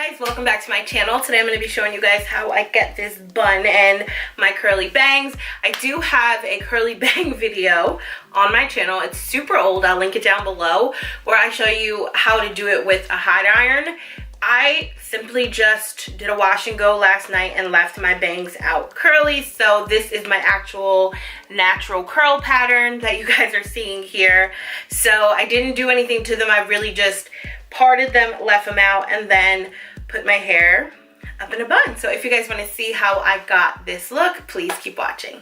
Hi guys, welcome back to my channel. Today I'm going to be showing you guys how I get this bun and my curly bangs. I do have a curly bang video on my channel. It's super old. I'll link it down below where I show you how to do it with a hot iron. I simply just did a wash and go last night and left my bangs out curly. So this is my actual natural curl pattern that you guys are seeing here. So I didn't do anything to them. I really just parted them, left them out, and then put my hair up in a bun. So if you guys want to see how I got this look, please keep watching.